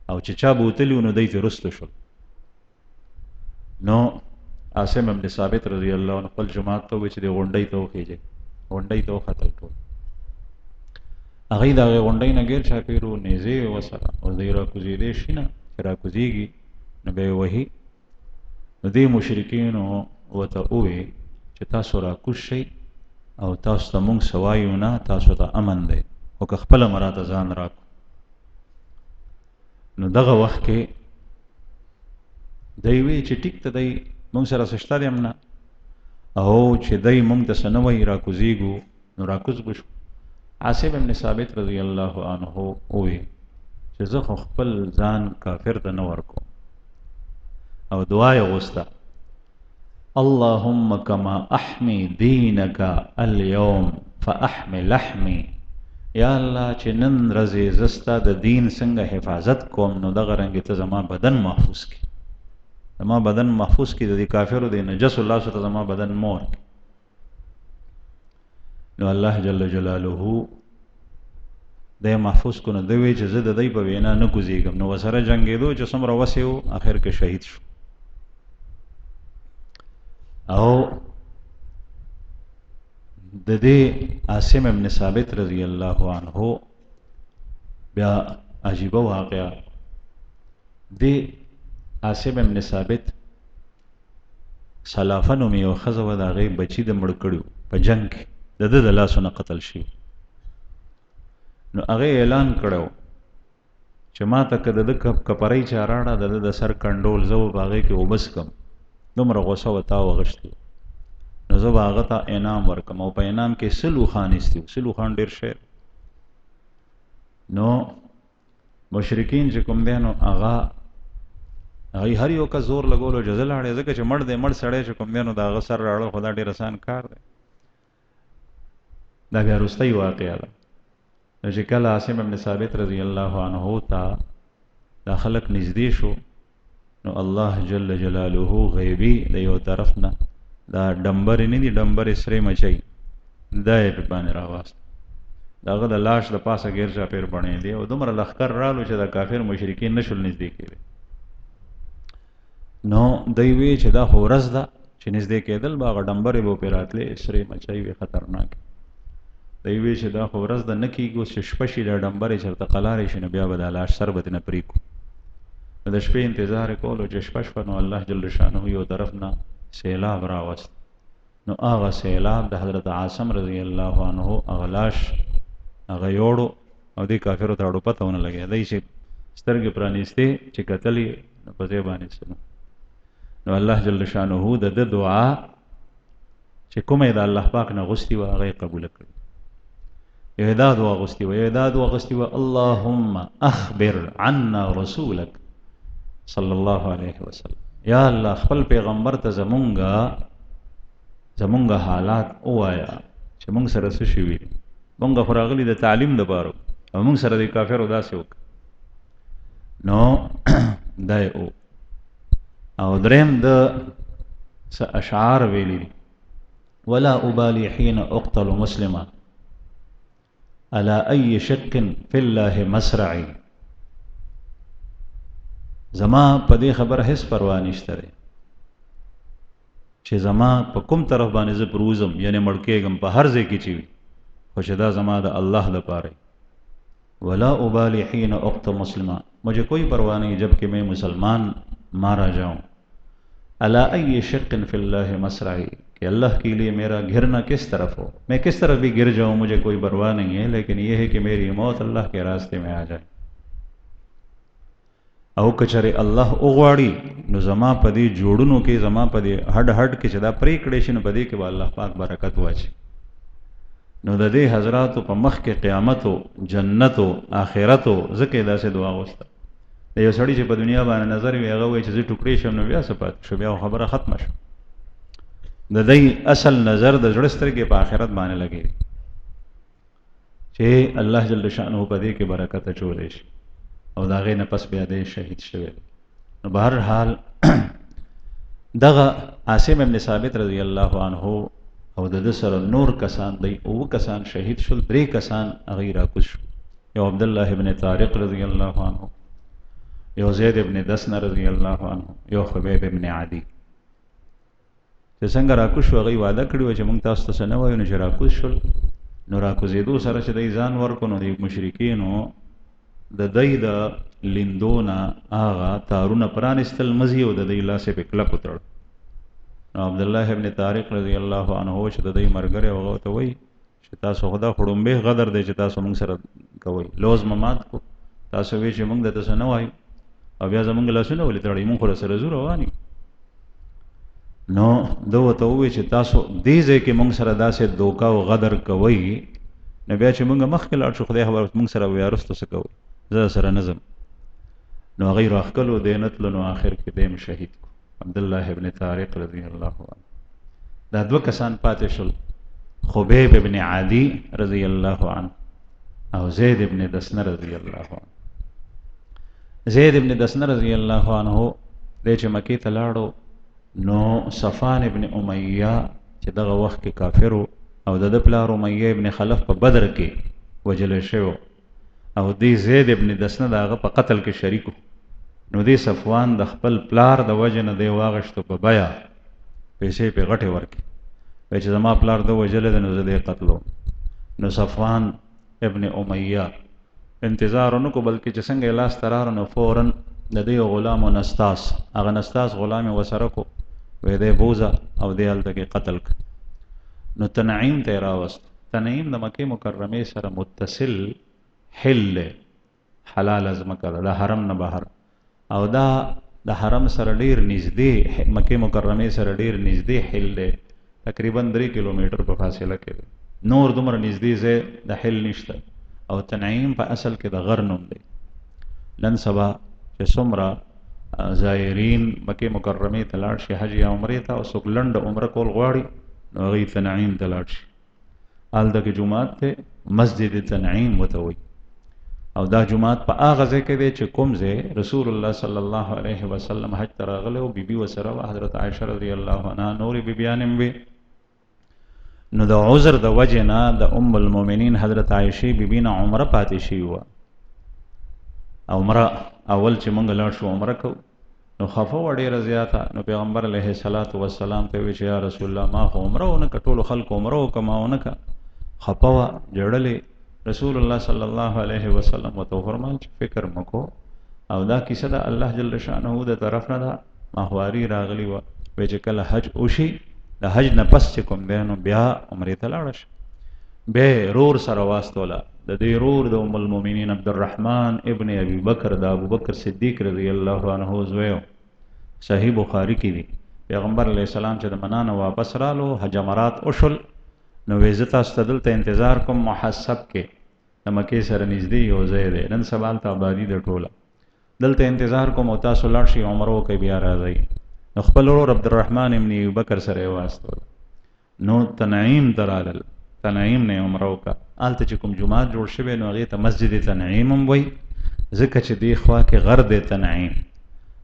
او چې چا بوتلي و نو دی ترې رسته شول. نو عاصم بن ثابت رضی الله عنه خپل جماعت ته وویل چې دې غونډۍ ته وخیژئ، غونډۍ ته وختل ټول. هغې د هغې غونډۍ نه ګیر چاپېر و نیزې وې ورسره او دی راکوزېدی شي نه چې راکوزېږي نو بیا یې وهي. نو دې مشرکینو ورته وویل چې تاسو راکوز شئ او تاسو ته مونږ څه وایو نه، تاسو ته امن دی خو که خپله مو راته ځان راکړو. نو دغه وخت کې دی وی چې ټیک ته دی مونږ سره څه شته دی هم نه او چې دی مونږ ته څه نه وایي راکوزېږو نو راکوز به شو. عاصم بن ثابت رضی الله عنه وویل چې زه خو خپل ځان کافر ته نه ورکوم او دعا یې غوسته اللهم کما احمی دینک اليوم فاحمی لحمی. یا الله چې نن ورځې زه ستا د دین څنګه حفاظت کوم نو دغه رنګې ته زما بدن محفوظ کړي، زما بدن محفوظ کړي د دې کافرو د نجسو لاسو ته زما بدن مور کړي. نو الله جل جلاله دی محفوظ کو نو دی وی چې زه د دی په وینا نه کوزېږم. نو ورسره جنګېدو چې څومره وسې و اخر کې شهید شو. او د دې عاصم ابن ثابت رضی الله عنه بیا عجیبه واقعه دی. عاصم ابن ثابت سلافه نومې یو ښځه وه د هغې بچي د مړ کړي په جنګ کې د ده د لاسو نه قتل شي. نو هغې اعلان کړی چې ما ته که د ده کپرۍ چا راړه د ده د سر کنډول زه به په هغې کې اوبه څکم. دومره غوسه و تا وغښتې نو زه به هغه ته انعام ورکم او په انعام کې 100 اوښان ایستي وو. 100 اوښان ډېر شی. نو مشرکین چې کوم دی نو هغې هر یو کس زور لګولو چې زه لاړې ځکه چې مړ دی مړ سړی چې کوم دی نو د هغه سر راړل خو دا ډېر اسان کار دی. دا بیا وروستۍ واقعه ده. نو چې کله عاصم بن ثابت رضی الله عنه ته دا خلک نږدې شو نو الله جل جلاله غیبي د یو طرف نه دا ډمبرې نه دي ډمبرې سرې مچۍ دا یې په باندې راواست. د هغه د لاش د پاسه ګیر چاپېر بڼېدې او دومره لښکر رالو چې د کافر مشرکین نه شول نږدې کېدی. نو دی وی چې دا خو ورځ ده چې نږدې کېدل به هغه ډمبرې به پرې راتلې سرې مچۍ وې خطرناکې. دی وی چې دا خو ورځ ده نه کېږي اوس چې شپه شي دا ډمبرې چېرته قلارې شي نو بیا به دا لاش سر به ترېنه پرې کړو. نو د شپې انتظار یې کولو چې شپه شوه نو الله جل شانه یو طرف نه سیلاب راوست. نو هغه سیلاب د حضرت عاصم رضی الله عنه هغه لاش هغه یوړو او دې کافرو ته اړو پته ونه لګېده. دی چې سترګې پرانیستې چې کتل یې نو په ځای باندې سنو. نو الله جل شانه د ده دعا چې کومه یې د الله پاک نه غوښتې وه هغه یې قبوله کړې. یو دا دعا غوښتې وه، یو دا دعا غوښتې وه اللهم اخبر عنا رسولک صلی الله علیه وسلم. یا الله خپل پیغمبر ته زمونږه زمونږ حالات ووایه چې مونږ سره څه شوي دي. مونږ خو راغلي د تعلیم دپاره او مونږ سره د کافرو داسې وکړه. نو دا یې او دریم د څه اشعار ویلي دي: ولا أبالي حين أقتل مسلما على أي شق في الله مسرعي. زما په دې خبر هیڅ پروا نشته دی چې زما په کوم طرف باندې زه پروزم، یعنی مړ کېږم په هر ځای کې چې وي، خو چې دا زما د الله لپاره. ولا أبالي حين أقتل مسلما، मुझे कोई परवाह नहीं जबकि मैं मुसलमान मारा जाऊं. अला अय्य शक्किन फिल्लाहि मसराई, कि अल्लाह के लिए मेरा घिरना किस तरफ हो, मैं किस तरफ भी गिर जाऊं मुझे कोई परवाह नहीं है, लेकिन यह है कि मेरी मौत अल्लाह के रास्ते में आ जाए. او کچره الله اوغواړي نو زما پدې جوړونو کې، زما پدې هډ هډ کې چې دا پرې کړې شي نو پدې کې به الله پاک برکت واچي. نو د دې حضراتو په مخ کې قیامت او جنت او آخرت او زکه داسې دعا وسته. د یو سړي چې په دنیا باندې نظر وي هغه وایي چې زه ټوکړې شم نو بیا څه پاتې شو، بیا خبره ختمه شو. د دې اصل نظر د زړه سترګې په آخرت باندې لګي چې الله جل شانه په دې کې برکت اچولی شي او دا غي نه پس بیا دې شهید شوی. نو بهر حال دغه عاصم ابن ثابت رضی الله عنه او د سره نور کسان دی او کسان شهید شول، 3 کسان غیر اکوش، یو عبد الله ابن طارق رضی الله عنه، یو زید ابن دسنه رضی الله عنه، یو خبیب ابن عدی. چې څنګه راکوش وغي وعده کړی و چې موږ تاسو ته نه وایو، نو چې راکوش شول نو راکوزیدو سره چې د ځان ورکو نو د مشرکینو د دای د لیندونه آغا تارونه پرانستل مزي او د دې لاسه په کلک وتړ. نو عبد الله ابن طارق رضی الله عنه چې د دې مرګره وغه ته وای چې تاسو خدا خړومبه غدر دی چې تاسو موږ سره کوي، لوز ممات کو تاسو وی چې موږ د تاسو نه وای او بیا زمونږ لاسونه ولې تړي، موږ سره زور رواني. نو دوه ته وی چې تاسو دې ځکه موږ سره داسې دوکا او غدر کوي، نو بیا چې موږ مخکې لاړ شو خدای خبر موږ سره ویارستو څه کوي، زه سره نظم. نو غیر اخکلو دینت لنو آخر کې دیم شهید کو عبد الله ابن طارق رضی الله عنه. دا 2 کسان پاتې شول، خبیب ابن عدی رضی الله عنه او زید ابن دسنه رضی الله عنه. زید ابن دسنه رضی الله عنه د چې مکی ته لاړو نو صفان ابن امیہ چې دغه وخت کې کافرو او د پلار امیہ ابن خلف په بدر کې وجل شو او دی زید ابن دسنه دغه په قتل کې شریکو. نو دی صفوان د خپل پلار د وجه نه دی واغشتو په بیا پیسې په غټه ورکې، چې زما پلار د وجل د نو زده قتلو. نو صفوان ابن امیہ انتظار نو کو بلکې چې څنګه لاس ترار نو فورن د دې غلام نستاس، هغه نستاس غلام وسره کو وې دې بوزا او دې الته کې قتل ک. نو تنعیم ته راوست. تنعیم د مکه مکرمه سره متصل حل حلال از مکه د حرم نه بهر او دا د حرم سره ډیر نږدې، مکه مکرمه سره ډیر نږدې حل دی، تقریبا 3 کیلومتر په فاصله کې. نور دومره نږدې ځای د حل نشته او تنعیم په اصل کې د غر نوم دی. نن سبا چې څومره زائرین مکه مکرمه ته لاړ شي حج یا عمره ته او څوک لنډ عمره کول غواړي نو هغه تنعیم ته لاړ شي. هلته کې جمعات ته مسجد تنعیم وته وي او دا جمعات په هغه ځای کې دی چې کوم ځای رسول الله صلی الله علیه وسلم حج ته راغلی او بیبي وسره حضرت عائشه رضی الله عنها نورې بیبیانې وي. نو د عذر د وجه نه د ام المؤمنین حضرت عائشه بیبي نه عمره پاتې شي و. عمره اول چې مونږ لاړ شو عمره کو نو خفه و ډیره زیاته. نو پیغمبر علیه الصلاۃ والسلام ته وی چې یا رسول الله ما خو عمره ونه کټول خلق عمره وکماونه کا خفه و جړلې. رسول الله صلی الله علیه وسلم وته فرمایل چې فکر مکو او دا کیسه د الله جل شانه د طرف نه ده، ماهواری راغلی و چې کله حج وشي د حج نه پس چې کوم دینو بیا عمره ته لاړ شي. به رور سره واستوله د دې رور د ام المؤمنین عبدالرحمن ابن ابي بکر د ابو بکر صدیق رضی الله عنه زویو، صحیح بخاری کې دی. پیغمبر علیه السلام چې د منانه واپس رالو حجمرات اوشل نو ویزتا استدلته انتظار کوم محسب کې د مکې سره نږدې یو ځای دی، نن سبا ته آبادی د ټوله دلته انتظار کوم او تاسو لاړ شئ عمره وکئ بیا راځئ. نو خپل ورور عبدالرحمن ابن ابي بکر سره واستول. نو تنعیم درالل، تنعیم نه عمره وکړه. هلته چې کوم جومات جوړ شوی نو هغې ته مسجد تنعیم هم وایي، ځکه چې دې خوا کې غر دی تنعیم،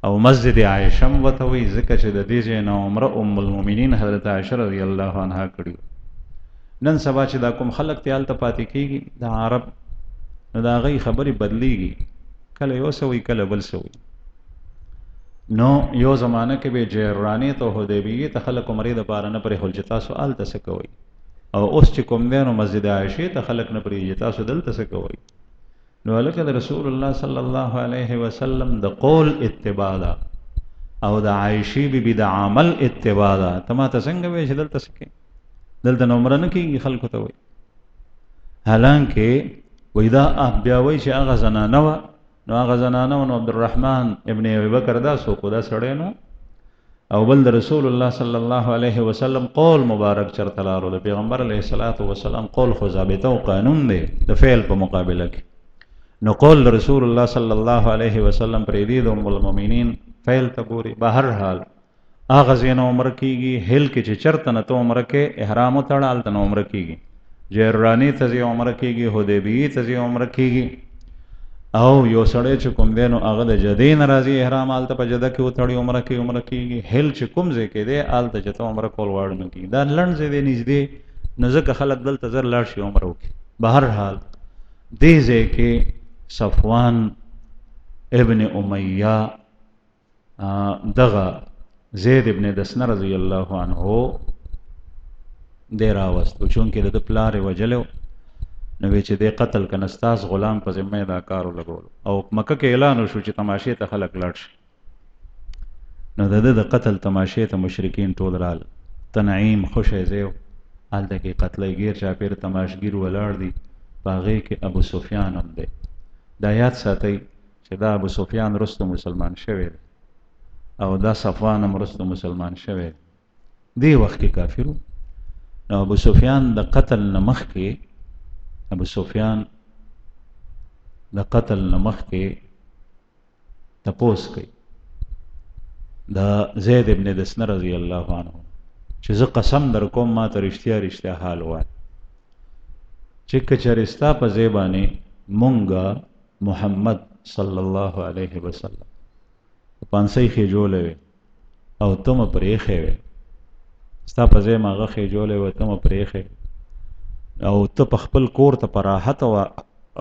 او مسجد عایشه هم ورته وایي ځکه چې د دې ځای نه عمره ام المؤمنین حضرت عایشه رضی الله عنها کړي. نن سبا چې دا کوم خلک ته هلته پاتې کېږي د عرب، نو د هغوی خبرې بدلیږي، کله یو څه وایي کله بل څه وایي. نو یو زمانه کې به جیرانې ته حدیبیې ته خلک عمرې دپاره نه پرېښول چې تاسو هلته څه کوئ، او اوس چې کوم دی نو مسجد عایشې ته خلک نه پرېږدي تاسو دلته څه کوئ. نو هلکه د رسول الله صلی الله علیه وسلم د قول اتباع ده او د عایشې بیبي د عمل اتباع ده. ته ما ته څنګه وایې چې دلته څه کوې، دلته نو عمره نه کېږي خلکو ته وایي. حالانکې وایي دا بیا وایي چې هغه زنانه وه، نو هغه زنانه نو عبدالرحمن ابن ابي بکر دا څوک دا سړی نو، او بل د رسول الله صلی الله علیه وسلم قول مبارک چرته لارو. د پیغمبر علیه الصلاة والسلام قول خو ضابطه او قانون دی د فعل په مقابله کې، نو قول رسول الله صلی الله علیه وسلم پرېږدي د ام المؤمنین فعل ته ګوري. به هر حال هغه ځای نه عمره کېږي، هل کې چې چېرته نه ته عمره کې احرام وتړه هلته نه عمره کېږي، جیرانې ته ځای عمره کېږي، حدیبیې ته ځای عمره کېږي. او یو سړی چې کوم دی نو هغه د جدې نه راځي احرام هلته په جده کې وتړي عمره کې عمره کېږي. هل چې کوم ځای کې دی هلته چې ته عمره کول غواړې نو کېږي. دا لنډ ځای دی نږدې، نو ځکه خلک دلته زر لاړ شي عمره وکړي. به هر حال دې ځای کې صفوان ابن امیہ دغه زید ابن دسنه رضی الله عنه دی راوستو، چونکې د ده پلار یې وجلی نو وی چې دی قتل که نستاس غلام په ذمه دا کار ولګولو، او مکه کې اعلان وشو چې تماشې ته خلک لاړ شي. نو د ده د قتل تماشې ته مشرکین ټول رال. تنعیم خوشی ځای و، هلته کې قتلی ګیر چاپېر تماشګیر ولاړ دي، په هغې کې ابو سفیان هم دی. دا یاد ساتئ چې دا ابو سفیان وروسته مسلمان شوی دی، او دا صفوان هم وروسته مسلمان شوی دی. دې وخت کې کافر و. نو ابو سفیان د قتل نه مخکې ابو سفیان د قتل نه مخکې تپوس کوي د زید ابن دسنه رضی الله عنه چې زه قسم در کوم ما ته رښتیا رښتیا حال وایه چې که چېرې ستا په ځای باندې مونږه محمد صلی الله علیه وسلم پانسۍ خېجولی وې او ته مه پرېښی وې، ستا په ځای ما هغه خېجولی وې ته مه پرېښی، او ته په خپل کور ته په راحت او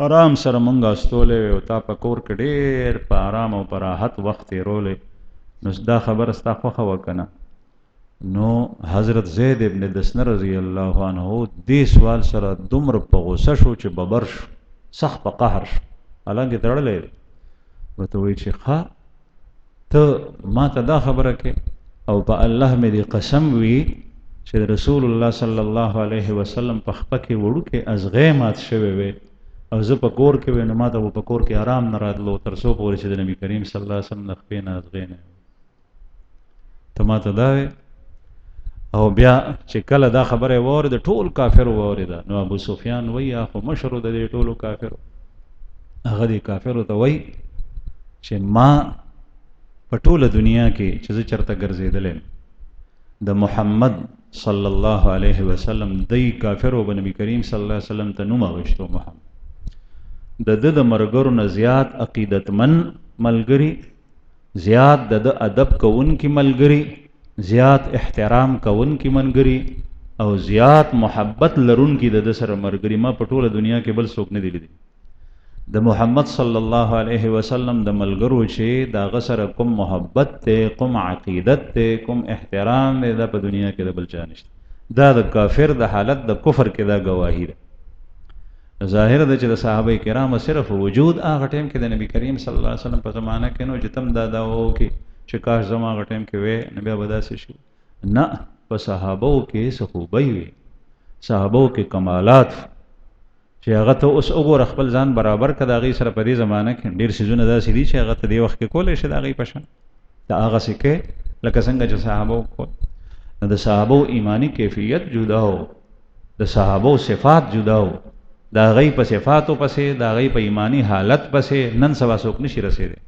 آرام سره مونږ استولی وې، او تا په کور کې ډېر په آرام او په راحت وخت تېرولی، نو دا خبره ستا خوښه وه که نه؟ نو حضرت زید ابن دسنه رضی الله عنه دې سوال سره دومره په غوسه شو چې ببر شو، سخت په قهر شو، حالانکې تړلی دی. ورته وایي چې ښه ته ما ته دا خبره کې، او په الله مې دې قسم وي چې رسول الله صلی الله علیه وسلم په خپه کې وړوکې ازغی مات شوی وې او زه په کور کې وې، نو ما ته به په کور کې آرام نه راتلو تر څو پورې چې د نبي کریم صلی الله علیه وسلم د خپې نه ازغی نه ته ما ته دا وې. او بیا چې کله دا خبره یې واورېده ټول کافرو واورېده، نو ابو سفیان وایي یا خو مشر د دې ټولو کافرو، هغه دې کافرو ته وایي چې ما په ټوله دنیا کې چې زه چېرته ګرځېدلی د محمد صلی الله علیه وسلم دی کافرو به نبی کریم صلی الله علیه وسلم ته نوم اغوښتو محمد، د ده د ملګرو نه زیات عقیدتمن ملګري، زیات د ده ادب کوونکي ملګري، زیات احترام کوونکي ملګري، او زیات محبت لرونکي د ده سره ملګري ما په ټوله دنیا کې بل څوک نه دي لیدلي. د محمد صلی الله علیه وسلم د ملګرو چې د هغه سره کوم محبت دی، کوم عقیدت دی، کوم احترام دی، دا په دنیا کې د بل چا نشته. دا د کافر د حالت د کفر کې دا گواهی ده. ظاهر ده چې د صحابه کرامو صرف وجود هغه ټیم کې د نبی کریم صلی الله علیه وسلم په زمانه کې نو چې تم دا وکړي چې کاش زما هغه ټیم کې وې نو بیا به داسې شي. نه، په صحابو کې څه خوبۍ وي، صحابو کې کمالات چې هغه ته اوس وګوره خپل ځان برابر کړه د هغې سره. په دې زمانه کې ډېر څیزونه داسې دي چې هغه ته دې وخت کې کولی شي د هغې په شان، د هغسې کې لکه څنګه چې صحابو کول. نو د صحابو ایمانی کیفیت جدا و، د صحابو صفات جدا و، د هغې په صفاتو پسې د هغې په ایمانی حالت پسې نن سبا څوک نشي رسېدی،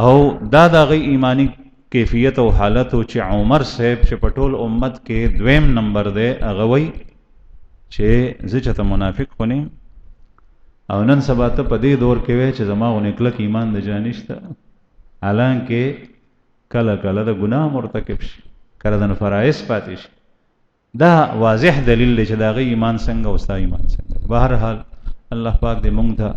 او دا د هغې ایمانی کیفیت او حالت او چې عمر صاحب چې په ټول امت کې دویم نمبر دی هغه وایي چې زه چېرته منافق خو نه او نن سبا ته په دې دور کې وایي چې زما غونې کلک ایمان د چا نشته، حالانکه کله کله د ګناه مرتکب شي، کله د فرایض پاتې شي. دا واضح دلیل دی چې د هغه ایمان څنګه او ستا ایمان څنګه. بهرحال الله پاک دې موږ ته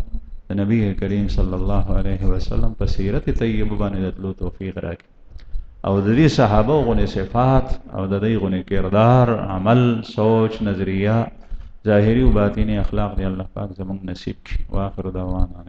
د نبی کریم صلی الله علیه وسلم په سیرت طیبه باندې د تلو توفیق راکړي او د دې صحابه غونې صفات او د دې غونې کردار، عمل، سوچ، نظریه، ظاهری و باطینی اخلاق دی الله پاک زموږ نصیب کړي. واخر دعوانا